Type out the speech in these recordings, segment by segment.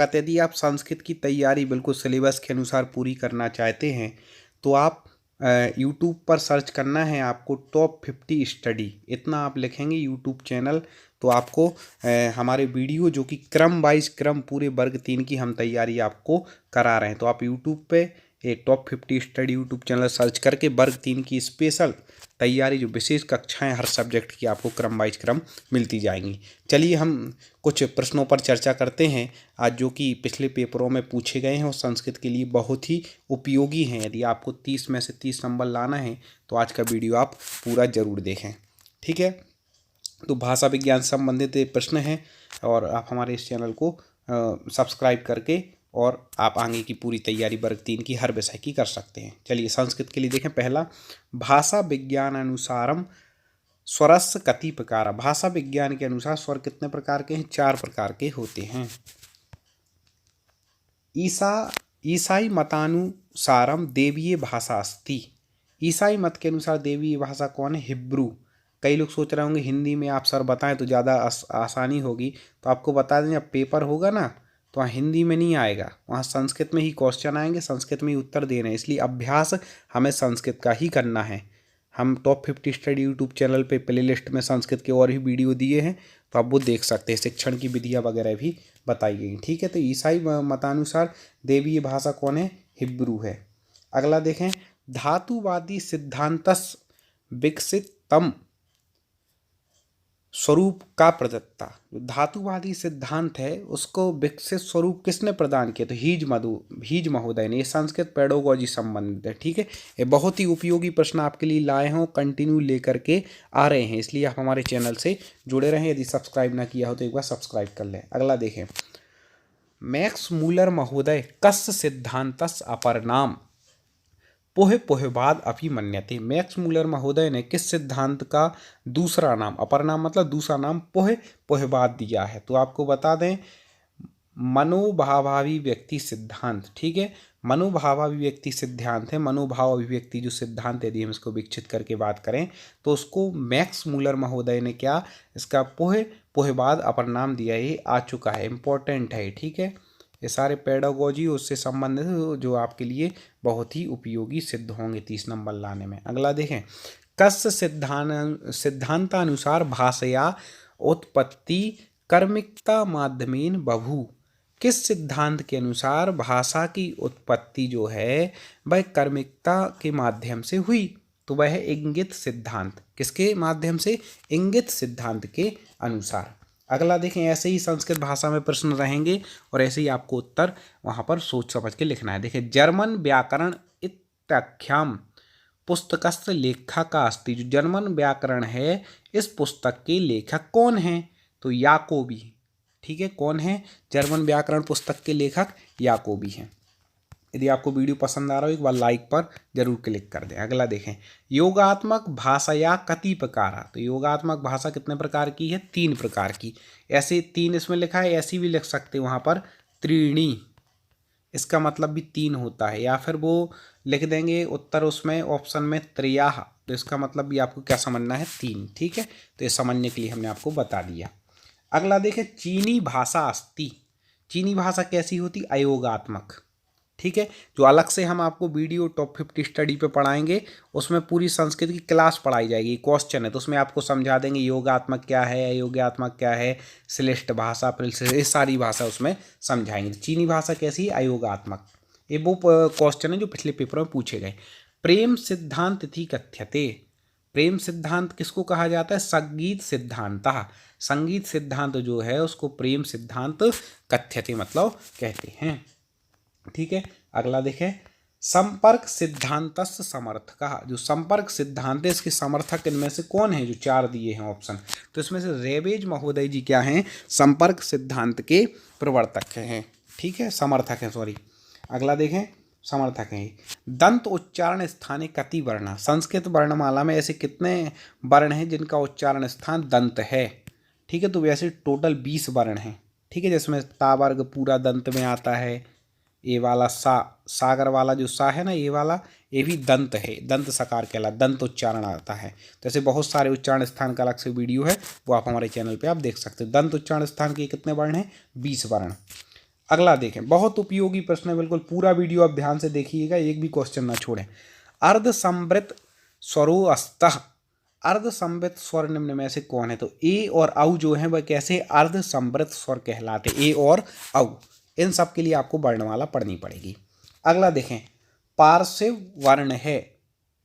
स्वागत है। यदि आप संस्कृत की तैयारी बिल्कुल सिलेबस के अनुसार पूरी करना चाहते हैं तो आप यूट्यूब पर सर्च करना है आपको टॉप 50 स्टडी, इतना आप लिखेंगे यूट्यूब चैनल तो आपको हमारे वीडियो जो कि क्रम वाइज क्रम पूरे वर्ग 3 की हम तैयारी आपको करा रहे हैं। तो आप यूट्यूब पे top 50 study YouTube channel search करके वर्ग 3 की स्पेशल तैयारी जो विशेष कक्षाएं हर सब्जेक्ट की आपको क्रम वाइज क्रम मिलती जाएंगी। चलिए हम कुछ प्रश्नों पर चर्चा करते हैं आज, जो कि पिछले पेपरों में पूछे गए हैं और संस्कृत के लिए बहुत ही उपयोगी हैं। यदि आपको 30 में से 30 नंबर लाना है तो आज का वीडियो आप पूरा ज़रूर देखें, ठीक है। तो भाषा विज्ञान से संबंधित प्रश्न हैं और आप हमारे इस चैनल को सब्सक्राइब करके और आप आगे की पूरी तैयारी वर्ग 3 की हर विषय की कर सकते हैं। चलिए संस्कृत के लिए देखें। पहला, भाषा विज्ञान अनुसारम स्वरस्य कति प्रकार। भाषा विज्ञान के अनुसार स्वर कितने प्रकार के हैं? 4 प्रकार के होते हैं। ईसाई मतानुसारम देवीय भाषा अस्ति। ईसाई मत के अनुसार देवीय भाषा कौन है? हिब्रू। कई लोग सोच रहे होंगे हिंदी में आप सर बताएं तो ज़्यादा आसानी होगी, तो आपको बता दें जब पेपर होगा ना तो वहाँ हिंदी में नहीं आएगा, वहाँ संस्कृत में ही क्वेश्चन आएंगे, संस्कृत में ही उत्तर देने हैं। इसलिए अभ्यास हमें संस्कृत का ही करना है। हम टॉप 50 स्टडी यूट्यूब चैनल पे प्लेलिस्ट में संस्कृत के और भी वीडियो दिए हैं, तो आप वो देख सकते हैं। शिक्षण की विधियाँ वगैरह भी बताई गई, ठीक है। तो ईसाई मतानुसार देवीय भाषा कौन है? हिब्रू है। अगला देखें, धातुवादी सिद्धांतस विकसितम स्वरूप का प्रदत्ता। जो धातुवादी सिद्धांत है उसको विकसित स्वरूप किसने प्रदान किया? तो हीज महोदय ने। ये संस्कृत पेडोगॉजी संबंधित है, ठीक है। ये बहुत ही उपयोगी प्रश्न आपके लिए लाए हों, कंटिन्यू लेकर के आ रहे हैं, इसलिए आप हमारे चैनल से जुड़े रहें। यदि सब्सक्राइब ना किया हो तो एक बार सब्सक्राइब कर लें। अगला देखें, मैक्स मूलर महोदय कस्य सिद्धांतस अपर नाम पोहे पोहेवाद अभिमन्यते। मैक्स मूलर महोदय ने किस सिद्धांत का दूसरा नाम, अपर नाम मतलब दूसरा नाम, पोहे पोहेवाद दिया है? तो आपको बता दें मनोभावावी व्यक्ति सिद्धांत, ठीक है। मनोभावावी व्यक्ति सिद्धांत है। मनोभाव अभिव्यक्ति जो सिद्धांत, यदि हम इसको विकसित करके बात करें तो उसको मैक्स मूलर महोदय ने क्या इसका पोहे पोहेवाद अपर नाम दिया। ये आ चुका है, इम्पोर्टेंट है, ठीक है। ये सारे पेडागोजी उससे संबंधित जो आपके लिए बहुत ही उपयोगी सिद्ध होंगे 30 नंबर लाने में। अगला देखें, कस्य सिद्धांतानुसार भाषया उत्पत्ति कर्मिकता माध्यमेन बभू। किस सिद्धांत के अनुसार भाषा की उत्पत्ति जो है वह कर्मिकता के माध्यम से हुई? तो वह है इंगित सिद्धांत। किसके माध्यम से? इंगित सिद्धांत के अनुसार। अगला देखें, ऐसे ही संस्कृत भाषा में प्रश्न रहेंगे और ऐसे ही आपको उत्तर वहाँ पर सोच समझ के लिखना है। देखिए, जर्मन व्याकरण इत्याख्याम पुस्तकस्य लेखक का अस्ति। जो जर्मन व्याकरण है इस पुस्तक के लेखक कौन हैं? तो याकोबी, ठीक है। कौन है जर्मन व्याकरण पुस्तक के लेखक? याकोबी हैं। यदि आपको वीडियो पसंद आ रहा हो एक बार लाइक पर जरूर क्लिक कर दें। अगला देखें, योगात्मक भाषा या कति प्रकार। तो योगात्मक भाषा कितने प्रकार की है? 3 प्रकार की। ऐसे 3 इसमें लिखा है, ऐसी भी लिख सकते हैं वहाँ पर त्रीणी, इसका मतलब भी 3 होता है, या फिर वो लिख देंगे उत्तर उसमें ऑप्शन में त्रयाः, तो इसका मतलब भी आपको क्या समझना है? 3, ठीक है। तो ये समझने के लिए हमने आपको बता दिया। अगला देखें, चीनी भाषा अस्ति। चीनी भाषा कैसी होती? अयोगात्मक, ठीक है। जो अलग से हम आपको वीडियो टॉप 50 स्टडी पे पढ़ाएंगे उसमें पूरी संस्कृत की क्लास पढ़ाई जाएगी, क्वेश्चन है तो उसमें आपको समझा देंगे योगात्मक क्या है, अयोगात्मक क्या है, श्लिष्ट भाषा, ये सारी भाषा उसमें समझाएंगे। चीनी भाषा कैसी है? अयोगात्मक। ये वो क्वेश्चन है जो पिछले पेपर में पूछे गए। प्रेम सिद्धांत इति कथ्यते। प्रेम सिद्धांत किसको कहा जाता है? संगीत सिद्धांत। संगीत सिद्धांत जो है उसको प्रेम सिद्धांत कथ्यते मतलब कहते हैं, ठीक है। अगला देखें, संपर्क सिद्धांतस्य समर्थक। जो संपर्क सिद्धांत है इसके समर्थक इनमें से कौन है? जो 4 दिए हैं ऑप्शन, तो इसमें से रेबेज महोदय जी क्या हैं? संपर्क सिद्धांत के प्रवर्तक हैं, ठीक है, समर्थक हैं, सॉरी। अगला देखें, समर्थक हैं। दंत उच्चारण स्थाने कति वर्ण। संस्कृत वर्णमाला में ऐसे कितने वर्ण हैं जिनका उच्चारण स्थान दंत है? ठीक है, तो वैसे टोटल 20 वर्ण हैं, ठीक है। जिसमें ता वर्ग पूरा दंत में आता है, ये वाला सागर वाला जो सा है ना, ये वाला ये भी दंत है, दंत सकार कहला, दंत उच्चारण आता है। तो ऐसे बहुत सारे उच्चारण स्थान का अलग से वीडियो है, वो आप हमारे चैनल पे आप देख सकते हो। दंत उच्चारण स्थान के कितने वर्ण हैं? 20 वर्ण। अगला देखें, बहुत उपयोगी प्रश्न है, बिल्कुल पूरा वीडियो आप ध्यान से देखिएगा, एक भी क्वेश्चन ना छोड़ें। अर्ध संवृत स्वरो अस्तः, अर्ध संवृत स्वर निम्न में से कौन है? तो ए और औ जो है वह कैसे अर्ध संवृत स्वर कहलाते, ए और औ। इन सब के लिए आपको वर्णमाला पढ़नी पड़ेगी। अगला देखें, पार्श्व वर्ण है,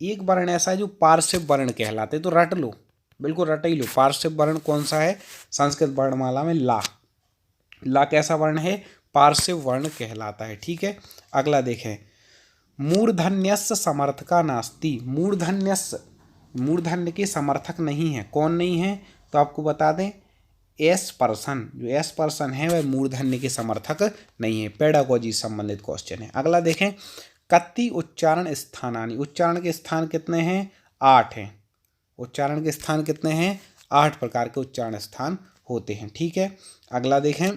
एक वर्ण ऐसा है जो पार्श्व वर्ण कहलाते, तो रट लो, बिल्कुल रट ही लो। पार्श्व वर्ण कौन सा है? संस्कृत वर्णमाला में ला, ला कैसा वर्ण है? पार्श्व वर्ण कहलाता है, ठीक है। अगला देखें, मूर्धन्यस्य समर्थका नास्ति, मूर्धन्यस्य, मूर्धन्य के समर्थक नहीं है, कौन नहीं है? तो आपको बता दें, एस पर्सन, जो एस पर्सन है वह मूर्धन्य के समर्थक नहीं है। पेडागोजी संबंधित क्वेश्चन है। अगला देखें, कति उच्चारण स्थानानि, उच्चारण के स्थान कितने हैं? 8 हैं। उच्चारण के स्थान कितने हैं? 8 प्रकार के उच्चारण स्थान होते हैं, ठीक है। अगला देखें,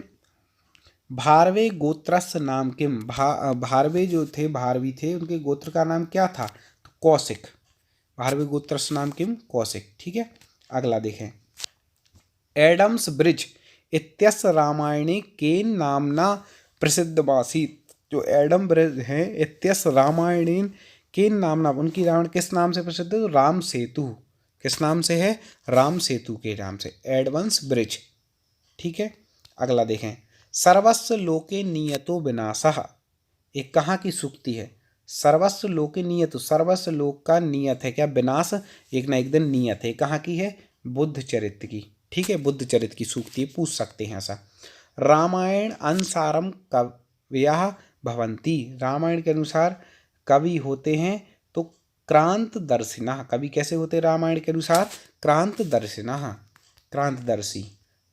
भारवे गोत्रस्य नाम किम, भारवे जो थे, भारवी थे, उनके गोत्र का नाम क्या था? तो कौशिक, भारवे गोत्रस्य नाम किम, कौशिक, ठीक है। अगला देखें, एडम्स ब्रिज इत्यस्य रामायणे केन नामना प्रसिद्धमासीत्, जो एडम ब्रिज है इत्यस्य रामायणेन केन नामना, उनकी रामायण किस नाम से प्रसिद्ध है? तो राम सेतु, किस नाम से है? राम सेतु के नाम से, एडम्स ब्रिज, ठीक है। अगला देखें, सर्वस्व लोके नियतो विनाशः, एक कहाँ की सूक्ति है? सर्वस्व लोके नियत, सर्वस्व लोक का नियत है क्या? विनाश एक न एक दिन नियत है, कहाँ की है? बुद्ध चरित्र की, ठीक है, बुद्ध चरित्र की सूक्ति, पूछ सकते हैं ऐसा। रामायण अनुसारम कवयः भवन्ति, रामायण के अनुसार कवि होते हैं तो क्रांतदर्शिनः, कवि कैसे होते हैं रामायण के अनुसार? क्रांतदर्शिनः, क्रांतदर्शी,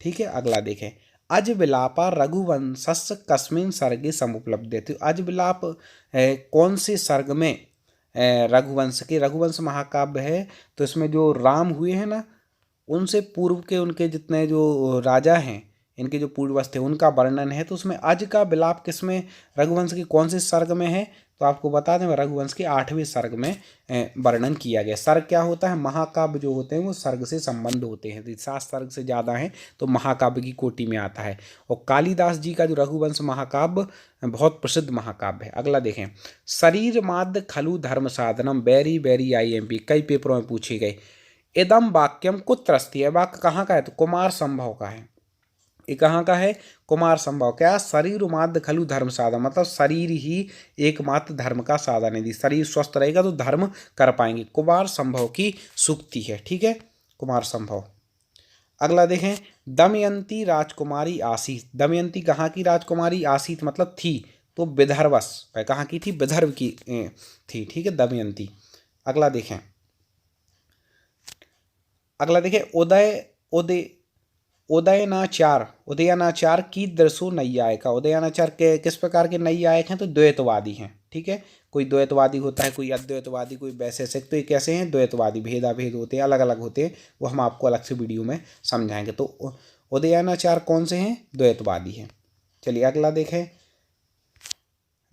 ठीक है। अगला देखें, अज विलापा रघुवंशस्य कस्मिन् सर्गे समुपलब्धे, तो अज विलाप कौन से सर्ग में रघुवंश के, रघुवंश महाकाव्य है, तो इसमें जो राम हुए हैं ना, उनसे पूर्व के उनके जितने जो राजा हैं, इनके जो पूर्वज थे, उनका वर्णन है। तो उसमें अज का विलाप किसमें, रघुवंश के कौन से सर्ग में है? तो आपको बता दें, रघुवंश के 8वें सर्ग में वर्णन किया गया। सर्ग क्या होता है? महाकाव्य जो होते हैं वो सर्ग से संबंध होते हैं, 7 सर्ग से ज़्यादा हैं तो महाकाव्य की कोटि में आता है। और कालिदास जी का जो रघुवंश महाकाव्य बहुत प्रसिद्ध महाकाव्य है। अगला देखें, शरीर माद्य खलु धर्म साधनम, वेरी वेरी IMP, कई पेपरों में पूछे गए। इदम वाक्यम कुत्र अस्ति, है वाक्य कहाँ का है? तो कुमार संभव का है। ये कहाँ का है? कुमार संभव। क्या? शरीर माद्य खलु धर्म साधन, मतलब शरीर ही एकमात्र धर्म का साधन है, यदि शरीर स्वस्थ रहेगा तो धर्म कर पाएंगे। कुमार संभव की सूक्ति है, ठीक है, कुमार संभव। अगला देखें, दमयंती राजकुमारी आसीत, दमयंती कहाँ की राजकुमारी? आसीत मतलब थी, तो विदर्भस, कहाँ की थी? विदर्भ की थी, ठीक है, दमयंती। अगला देखें, अगला देखें, उदयनाचार, उदयनाचार की दर्शो नैयायिका, उदयनाचार के किस प्रकार के नैयायिक हैं? तो द्वैतवादी हैं, ठीक है। कोई द्वैतवादी होता है, कोई अद्वैतवादी, कोई वैशेषिक, तो ये कैसे हैं? द्वैतवादी, भेदाभेद होते हैं, अलग अलग होते हैं, वो हम आपको अलग से वीडियो में समझाएंगे। तो उदयनाचार कौन से हैं? द्वैतवादी हैं। चलिए अगला देखें,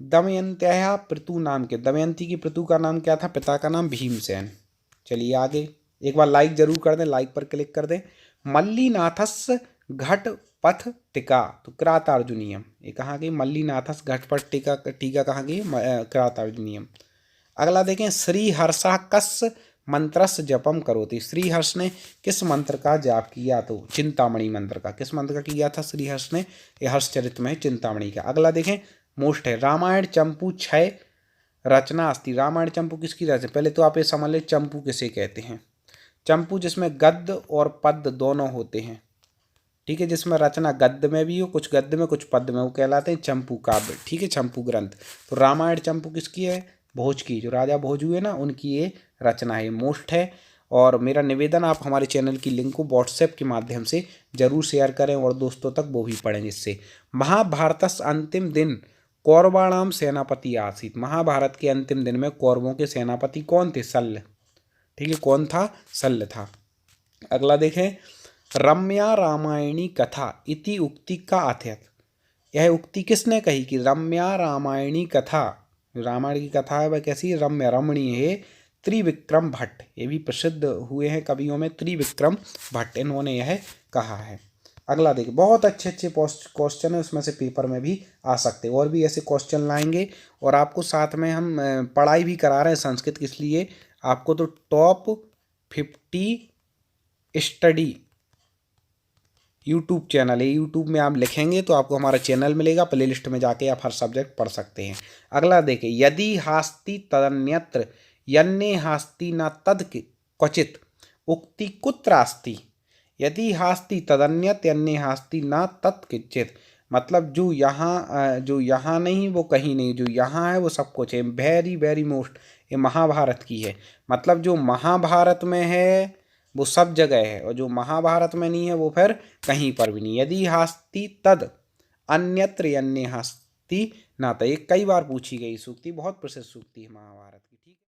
दमयंत्या पृथु नाम के, दमयंती की पृथु का नाम क्या था? पिता का नाम भीमसेन। चलिए आगे, एक बार लाइक जरूर कर दें, लाइक पर क्लिक कर दें। मल्लीनाथस्य घट पथ टीका, तो क्रातार्जुनीयम, ये कहाँ गई? मल्लीनाथस घट पथ टीका, टीका कहाँ गई? क्रातार्जुनीयम। अगला देखें, श्रीहर्षः कस्य मंत्रस्य जपम करोति, श्रीहर्ष ने किस मंत्र का जाप किया? तो चिंतामणि मंत्र का। किस मंत्र का किया था श्रीहर्ष ने? ये हर्षचरित्र में चिंतामणि का। अगला देखें, मोस्ट है, रामायण चंपू 6 रचना अस्ति, रामायण चंपू किसकी रचना? पहले तो आप ये समझ लें चंपू किसे कहते हैं। चंपू जिसमें गद्य और पद्य दोनों होते हैं, ठीक है, जिसमें रचना गद्य में भी हो, कुछ गद्य में कुछ पद्य में, वो कहलाते हैं चंपू काव्य, ठीक है, चंपू ग्रंथ। तो रामायण चंपू किसकी है? भोज की, जो राजा भोज हुए ना, उनकी ये रचना है, मोस्ट है। और मेरा निवेदन, आप हमारे चैनल की लिंक को व्हाट्सएप के माध्यम से जरूर शेयर करें और दोस्तों तक वो भी पढ़ें, जिससे। महाभारत अंतिम दिन कौरवाणाम सेनापति आसीत, महाभारत के अंतिम दिन में कौरवों के सेनापति कौन थे? शल्य, ठीक है, कौन था? शल्य था। अगला देखें, रम्या रामायणी कथा इति उक्ति का अर्थात, यह उक्ति किसने कही कि रम्या रामायणी कथा, रामायण की कथा है वह कैसी? रम्य, रमणीय है। त्रिविक्रम भट्ट, ये भी प्रसिद्ध हुए हैं कवियों में, त्रिविक्रम भट्ट, इन्होंने यह कहा है। अगला देखिए, बहुत अच्छे अच्छे क्वेश्चन है, उसमें से पेपर में भी आ सकते हैं, और भी ऐसे क्वेश्चन लाएंगे। और आपको साथ में हम पढ़ाई भी करा रहे हैं संस्कृत, किस लिए आपको, तो टॉप 50 स्टडी यूट्यूब चैनल है। यूट्यूब में आप लिखेंगे तो आपको हमारा चैनल मिलेगा, प्लेलिस्ट में जाके आप हर सब्जेक्ट पढ़ सकते हैं। अगला देखिए, यदि हास्ति तदन्यत्र यन्ने हास्ति न तद क्वचित उक्ति कुत्रास्ति। यदि हास्ति तदन्यत यन्ने हास्ति न तत् किंचित, मतलब जो यहाँ नहीं वो कहीं नहीं, जो यहाँ है वो सब कुछ है। वेरी वेरी मोस्ट, ये महाभारत की है। मतलब जो महाभारत में है वो सब जगह है, और जो महाभारत में नहीं है वो फिर कहीं पर भी नहीं। यदि हास्ति तद अन्यत्र यन्ने हास्ति न तत्, ये कई बार पूछी गई सूक्ति, बहुत प्रसिद्ध सूक्ति है महाभारत की।